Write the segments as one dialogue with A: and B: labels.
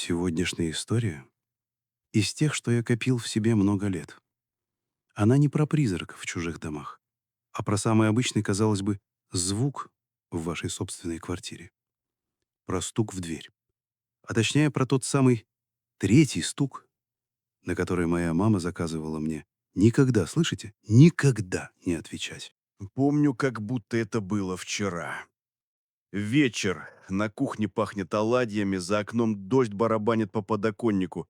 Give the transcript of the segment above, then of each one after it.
A: Сегодняшняя история из тех, что я копил в себе много лет. Она не про призраков в чужих домах, а про самый обычный, казалось бы, звук в вашей собственной квартире. Про стук в дверь. А точнее, про тот самый третий стук, на который моя мама заказывала мне никогда, слышите, никогда не отвечать.
B: Помню, как будто это было вчера. Вечер. На кухне пахнет оладьями, за окном дождь барабанит по подоконнику.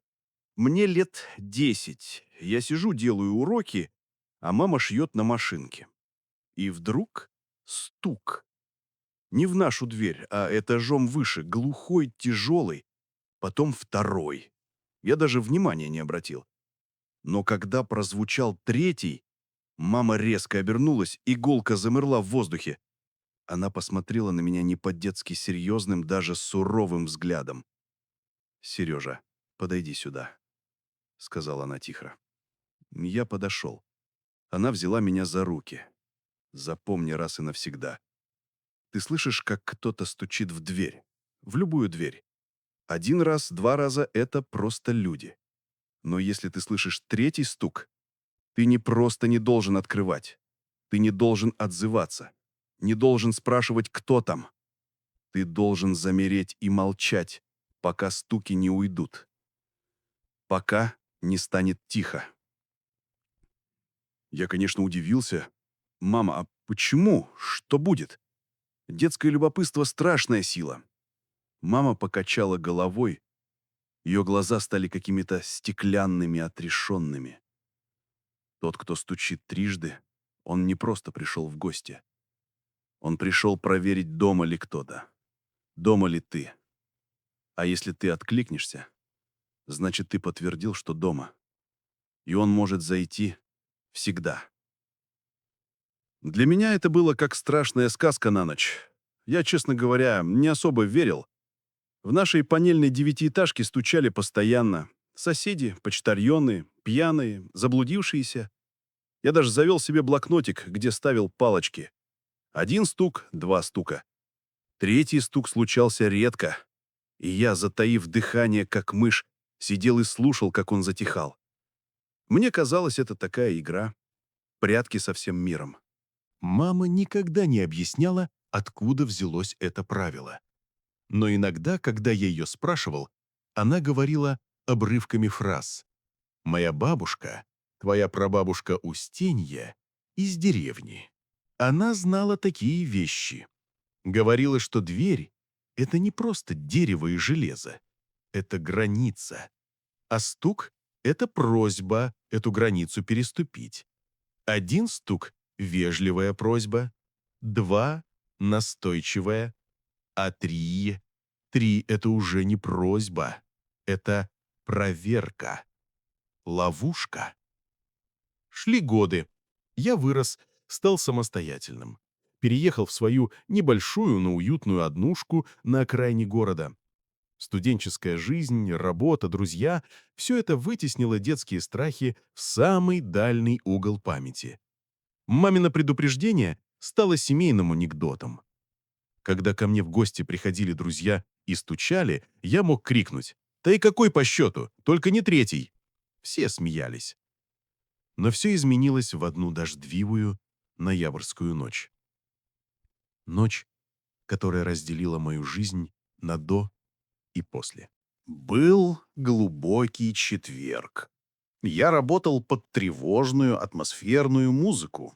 B: Мне лет 10. Я сижу, делаю уроки, а мама шьет на машинке. И вдруг стук. Не в нашу дверь, а этажом выше, глухой, тяжелый, потом второй. Я даже внимания не обратил. Но когда прозвучал третий, мама резко обернулась, иголка замерла в воздухе. Она посмотрела на меня не по-детски серьезным, даже суровым взглядом. «Сережа, подойди сюда», — сказала она тихо. Я подошел. Она взяла меня за руки. «Запомни раз и навсегда. Ты слышишь, как кто-то стучит в дверь? В любую дверь. Один раз, два раза — это просто люди. Но если ты слышишь третий стук, ты не просто не должен открывать. Ты не должен отзываться. Не должен спрашивать, кто там. Ты должен замереть и молчать, пока стуки не уйдут. Пока не станет тихо. Я, конечно, удивился. «Мама, а почему? Что будет?» Детское любопытство — страшная сила. Мама покачала головой. Ее глаза стали какими-то стеклянными, отрешенными. Тот, кто стучит трижды, он не просто пришел в гости. Он пришел проверить, дома ли кто-то. Дома ли ты. А если ты откликнешься, значит, ты подтвердил, что дома. И он может зайти всегда. Для меня это было как страшная сказка на ночь. Я, честно говоря, не особо верил. В нашей панельной девятиэтажке стучали постоянно. Соседи, почтальоны, пьяные, заблудившиеся. Я даже завел себе блокнотик, где ставил палочки. Один стук, два стука. Третий стук случался редко. И я, затаив дыхание, как мышь, сидел и слушал, как он затихал. Мне казалось, это такая игра. Прятки со всем миром.
C: Мама никогда не объясняла, откуда взялось это правило. Но иногда, когда я ее спрашивал, она говорила обрывками фраз. «Моя бабушка, твоя прабабушка Устинья, из деревни. Она знала такие вещи. Говорила, что дверь — это не просто дерево и железо. Это граница. А стук — это просьба эту границу переступить. Один стук — вежливая просьба, два — настойчивая, а три — это уже не просьба, это проверка, ловушка. Шли годы. Я вырос, стал самостоятельным. Переехал в свою небольшую, но уютную однушку на окраине города. Студенческая жизнь, работа, друзья — все это вытеснило детские страхи в самый дальний угол памяти. Мамино предупреждение стало семейным анекдотом. Когда ко мне в гости приходили друзья и стучали, я мог крикнуть: «Да и какой по счету? Только не третий!» Все смеялись. Но все изменилось в одну дождливую ноябрьскую ночь. Ночь, которая разделила мою жизнь на «до» и «после».
B: Был глубокий четверг. Я работал под тревожную атмосферную музыку.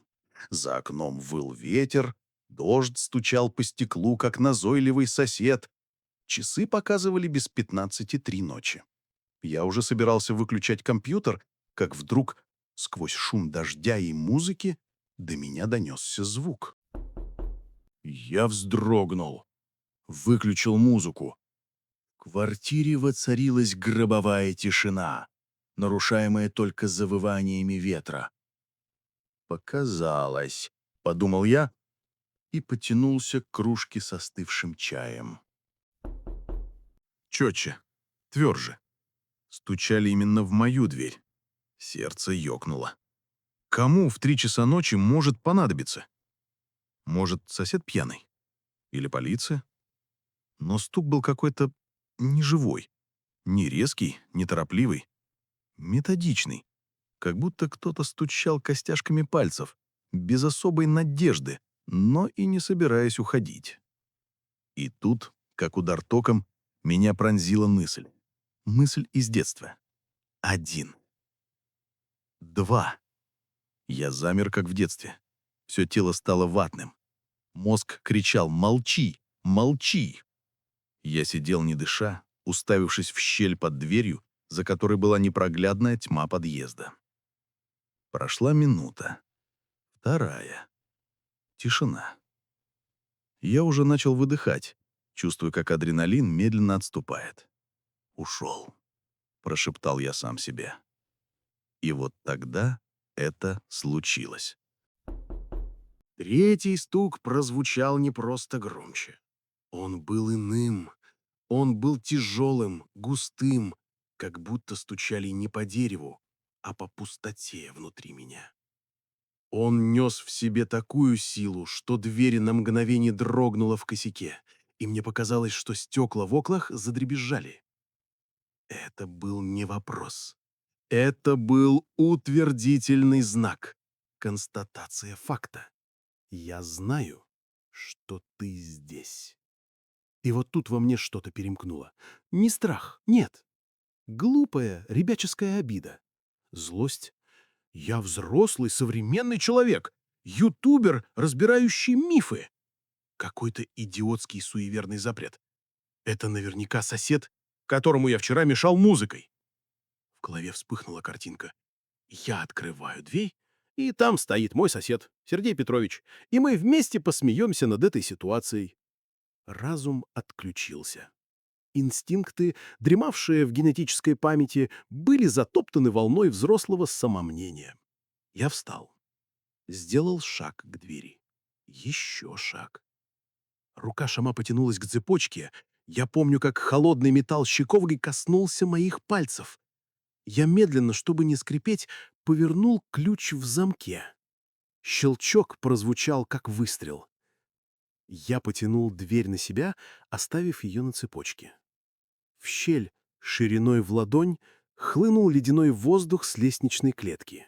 B: За окном выл ветер, дождь стучал по стеклу, как назойливый сосед. Часы показывали без 15:03 ночи. Я уже собирался выключать компьютер, как вдруг, сквозь шум дождя и музыки, до меня донесся звук. Я вздрогнул, выключил музыку. В квартире воцарилась гробовая тишина, нарушаемая только завываниями ветра. «Показалось», — подумал я и потянулся к кружке со остывшим чаем. Четче, тверже. Стучали именно в мою дверь. Сердце ёкнуло. Кому в 3 часа ночи может понадобиться? Может, сосед пьяный? Или полиция? Но стук был какой-то неживой,
C: Не резкий, неторопливый, методичный, как будто кто-то стучал костяшками пальцев, без особой надежды, но и не собираясь уходить. И тут, как удар током, меня пронзила мысль. Мысль из детства. 1. 2. Я замер, как в детстве. Все тело стало ватным. Мозг кричал «Молчи! Молчи!». Я сидел, не дыша, уставившись в щель под дверью, за которой была непроглядная тьма подъезда. Прошла минута. Вторая. Тишина. Я уже начал выдыхать, чувствуя, как адреналин медленно отступает. «Ушел», — прошептал я сам себе. И вот тогда это случилось.
D: Третий стук прозвучал не просто громче. Он был иным. Он был тяжелым, густым, как будто стучали не по дереву, а по пустоте внутри меня. Он нес в себе такую силу, что дверь на мгновение дрогнула в косяке, и мне показалось, что стекла в окнах задребезжали. Это был не вопрос. Это был утвердительный знак, констатация факта. Я знаю, что ты здесь. И вот тут во мне что-то перемкнуло. Не страх, нет. Глупая ребяческая обида. Злость. Я взрослый, современный человек. Ютубер, разбирающий мифы. Какой-то идиотский суеверный запрет. Это наверняка сосед, которому я вчера мешал музыкой. В голове вспыхнула картинка. Я открываю дверь, и там стоит мой сосед, Сергей Петрович, и мы вместе посмеемся над этой ситуацией. Разум отключился. Инстинкты, дремавшие в генетической памяти, были затоптаны волной взрослого самомнения. Я встал. Сделал шаг к двери. Еще шаг. Рука Шама потянулась к цепочке. Я помню, как холодный металл щеколды коснулся моих пальцев. Я медленно, чтобы не скрипеть, повернул ключ в замке. Щелчок прозвучал, как выстрел. Я потянул дверь на себя, оставив ее на цепочке. В щель, шириной в ладонь, хлынул ледяной воздух с лестничной клетки.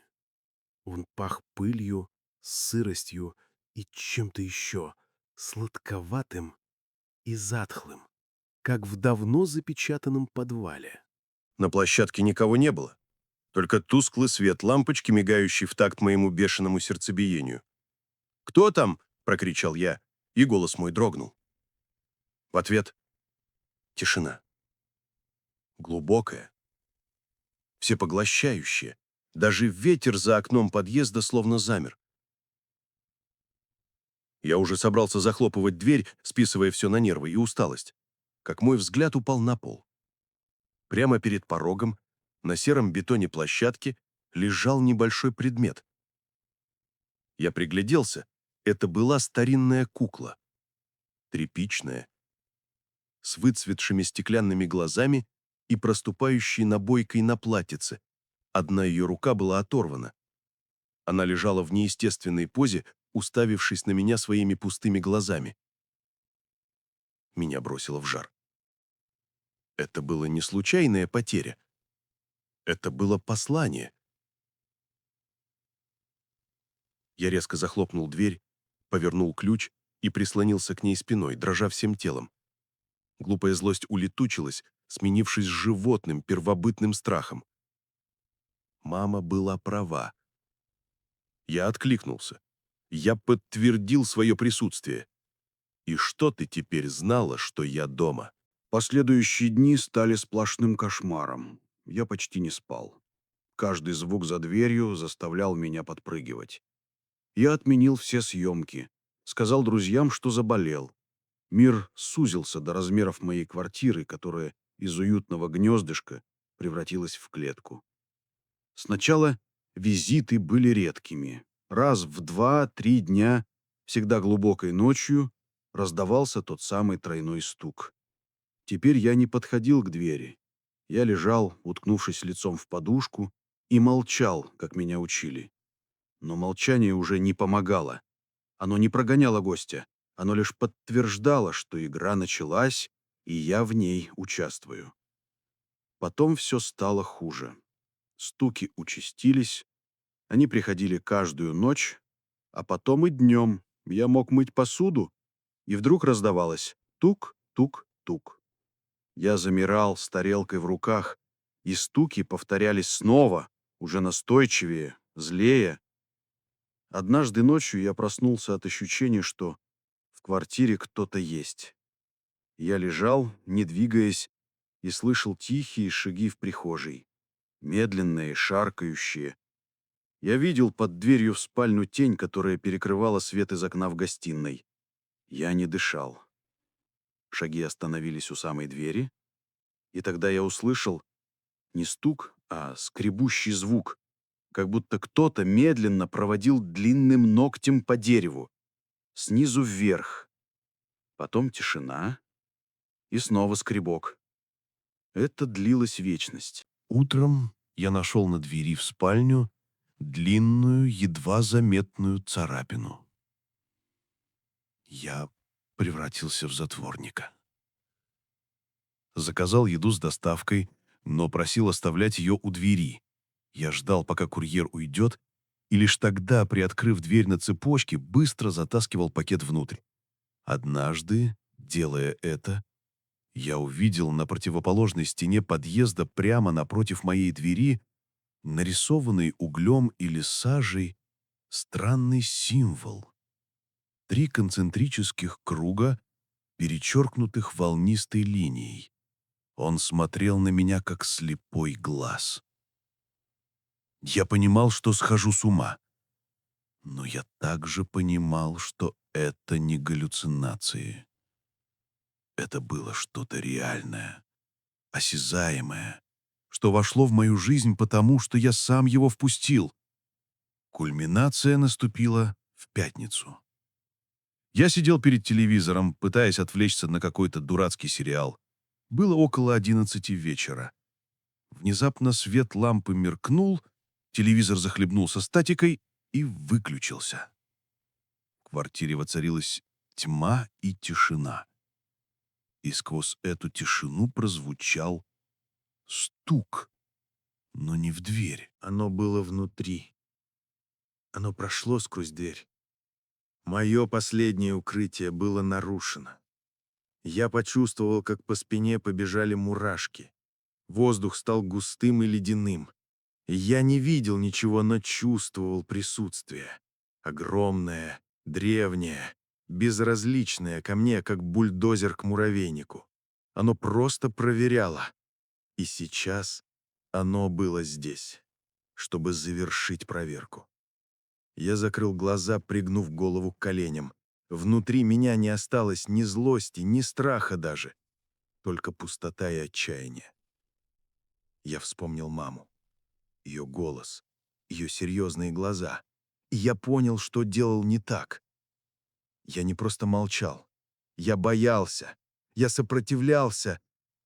D: Он пах пылью, сыростью и чем-то еще, сладковатым и затхлым, как в давно запечатанном подвале.
B: На площадке никого не было. Только тусклый свет лампочки, мигающий в такт моему бешеному сердцебиению. «Кто там?» — прокричал я, и голос мой дрогнул. В ответ — тишина. Глубокая, всепоглощающая. Даже ветер за окном подъезда словно замер. Я уже собрался захлопывать дверь, списывая все на нервы и усталость, как мой взгляд упал на пол. Прямо перед порогом, на сером бетоне площадки, лежал небольшой предмет. Я пригляделся. Это была старинная кукла. Тряпичная, с выцветшими стеклянными глазами и проступающей набойкой на платьице. Одна ее рука была оторвана. Она лежала в неестественной позе, уставившись на меня своими пустыми глазами. Меня бросило в жар. Это было не случайная потеря. Это было послание. Я резко захлопнул дверь, повернул ключ и прислонился к ней спиной, дрожа всем телом. Глупая злость улетучилась, сменившись животным, первобытным страхом. Мама была права. Я откликнулся. Я подтвердил свое присутствие. И что ты теперь знала, что я дома?
E: Последующие дни стали сплошным кошмаром. Я почти не спал. Каждый звук за дверью заставлял меня подпрыгивать. Я отменил все съемки. Сказал друзьям, что заболел. Мир сузился до размеров моей квартиры, которая из уютного гнездышка превратилась в клетку. Сначала визиты были редкими. Раз в 2-3 дня, всегда глубокой ночью, раздавался тот самый тройной стук. Теперь я не подходил к двери. Я лежал, уткнувшись лицом в подушку, и молчал, как меня учили. Но молчание уже не помогало. Оно не прогоняло гостя. Оно лишь подтверждало, что игра началась, и я в ней участвую. Потом все стало хуже. Стуки участились, они приходили каждую ночь, а потом и днем. Я мог мыть посуду, и вдруг раздавалось тук-тук-тук. Я замирал с тарелкой в руках, и стуки повторялись снова, уже настойчивее, злее. Однажды ночью я проснулся от ощущения, что в квартире кто-то есть. Я лежал, не двигаясь, и слышал тихие шаги в прихожей, медленные, шаркающие. Я видел под дверью в спальню тень, которая перекрывала свет из окна в гостиной. Я не дышал. Шаги остановились у самой двери, и тогда я услышал не стук, а скребущий звук, как будто кто-то медленно проводил длинным ногтем по дереву, снизу вверх. Потом тишина и снова скребок. Это длилась вечность.
C: Утром я нашел на двери в спальню длинную, едва заметную царапину. Я превратился в затворника. Заказал еду с доставкой, но просил оставлять ее у двери. Я ждал, пока курьер уйдет, и лишь тогда, приоткрыв дверь на цепочке, быстро затаскивал пакет внутрь. Однажды, делая это, я увидел на противоположной стене подъезда прямо напротив моей двери нарисованный углем или сажей странный символ. 3 концентрических круга, перечеркнутых волнистой линией. Он смотрел на меня, как слепой глаз. Я понимал, что схожу с ума. Но я также понимал, что это не галлюцинации. Это было что-то реальное, осязаемое, что вошло в мою жизнь потому, что я сам его впустил. Кульминация наступила в пятницу. Я сидел перед телевизором, пытаясь отвлечься на какой-то дурацкий сериал. Было около 11 вечера. Внезапно свет лампы меркнул, телевизор захлебнулся статикой и выключился. В квартире воцарилась тьма и тишина. И сквозь эту тишину прозвучал стук, но не в дверь.
D: Оно было внутри. Оно прошло сквозь дверь. Мое последнее укрытие было нарушено. Я почувствовал, как по спине побежали мурашки. Воздух стал густым и ледяным. Я не видел ничего, но чувствовал присутствие. Огромное, древнее, безразличное ко мне, как бульдозер к муравейнику. Оно просто проверяло. И сейчас оно было здесь, чтобы завершить проверку. Я закрыл глаза, пригнув голову к коленям. Внутри меня не осталось ни злости, ни страха даже. Только пустота и отчаяние. Я вспомнил маму. Ее голос, ее серьезные глаза. И я понял, что делал не так. Я не просто молчал. Я боялся. Я сопротивлялся.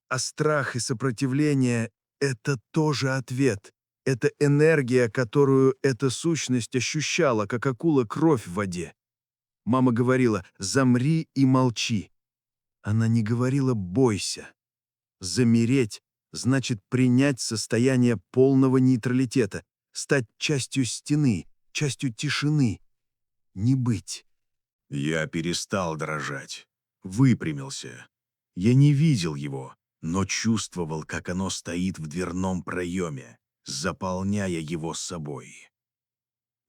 D: А страх и сопротивление — это тоже ответ. Это энергия, которую эта сущность ощущала, как акула кровь в воде. Мама говорила: «Замри и молчи». Она не говорила: «Бойся». Замереть значит принять состояние полного нейтралитета, стать частью стены, частью тишины, не быть.
E: Я перестал дрожать, выпрямился. Я не видел его, но чувствовал, как оно стоит в дверном проеме, заполняя его собой.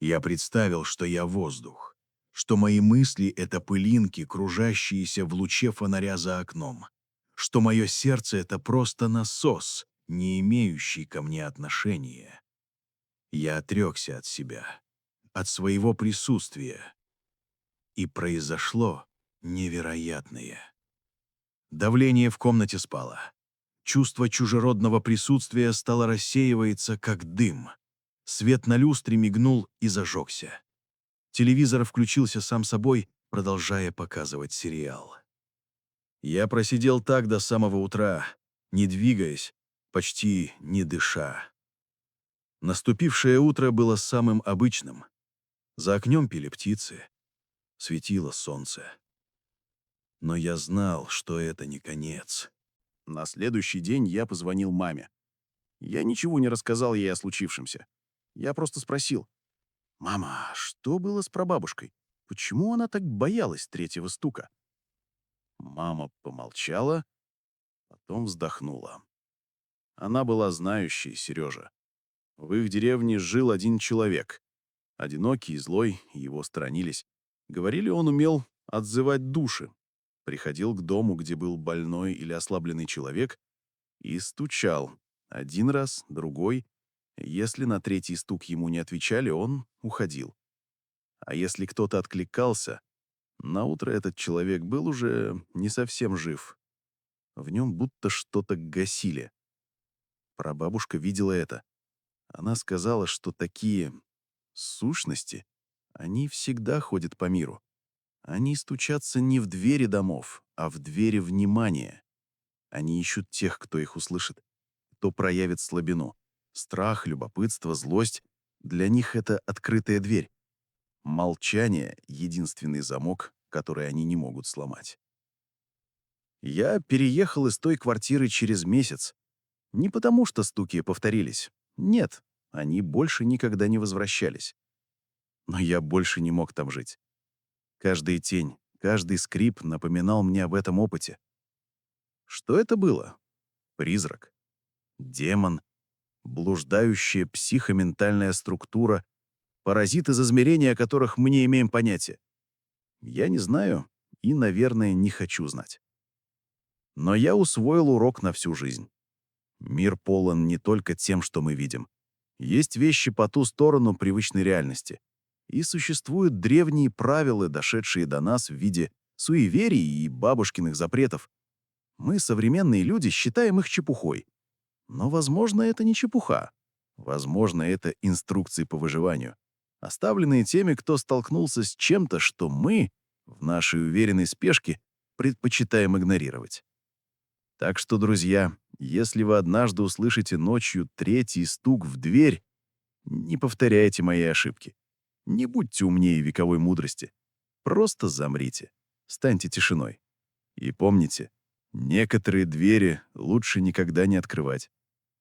E: Я представил, что я воздух, что мои мысли — это пылинки, кружащиеся в луче фонаря за окном, что мое сердце — это просто насос, не имеющий ко мне отношения. Я отрекся от себя, от своего присутствия. И произошло невероятное. Давление в комнате спало. Чувство чужеродного присутствия стало рассеиваться, как дым. Свет на люстре мигнул и зажегся. Телевизор включился сам собой, продолжая показывать сериал. Я просидел так до самого утра, не двигаясь, почти не дыша. Наступившее утро было самым обычным. За окном пели птицы, светило солнце. Но я знал, что это не конец.
C: На следующий день я позвонил маме. Я ничего не рассказал ей о случившемся. Я просто спросил: «Мама, что было с прабабушкой? Почему она так боялась третьего стука?» Мама помолчала, потом вздохнула. Она была знающей, Сережа. В их деревне жил один человек. Одинокий и злой, его сторонились. Говорили, он умел отзывать души. Приходил к дому, где был больной или ослабленный человек, и стучал. Один раз, другой. Если на третий стук ему не отвечали, он уходил. А если кто-то откликался, наутро этот человек был уже не совсем жив. В нем будто что-то гасили. Прабабушка видела это. Она сказала, что такие сущности, они всегда ходят по миру. Они стучатся не в двери домов, а в двери внимания. Они ищут тех, кто их услышит, кто проявит слабину. Страх, любопытство, злость — для них это открытая дверь. Молчание — единственный замок, который они не могут сломать. Я переехал из той квартиры через месяц. Не потому, что стуки повторились. Нет, они больше никогда не возвращались. Но я больше не мог там жить. Каждая тень, каждый скрип напоминал мне об этом опыте. Что это было? Призрак? Демон? Блуждающая психоментальная структура? Паразиты, из измерения о которых мы не имеем понятия? Я не знаю и, наверное, не хочу знать. Но я усвоил урок на всю жизнь. Мир полон не только тем, что мы видим. Есть вещи по ту сторону привычной реальности. И существуют древние правила, дошедшие до нас в виде суеверий и бабушкиных запретов. Мы, современные люди, считаем их чепухой. Но, возможно, это не чепуха. Возможно, это инструкции по выживанию, оставленные теми, кто столкнулся с чем-то, что мы, в нашей уверенной спешке, предпочитаем игнорировать. Так что, друзья, если вы однажды услышите ночью третий стук в дверь, не повторяйте мои ошибки. Не будьте умнее вековой мудрости. Просто замрите, станьте тишиной. И помните, некоторые двери лучше никогда не открывать,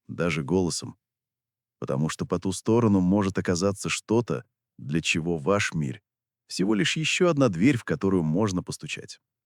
C: даже голосом, потому что по ту сторону может оказаться что-то, для чего ваш мир — всего лишь еще одна дверь, в которую можно постучать.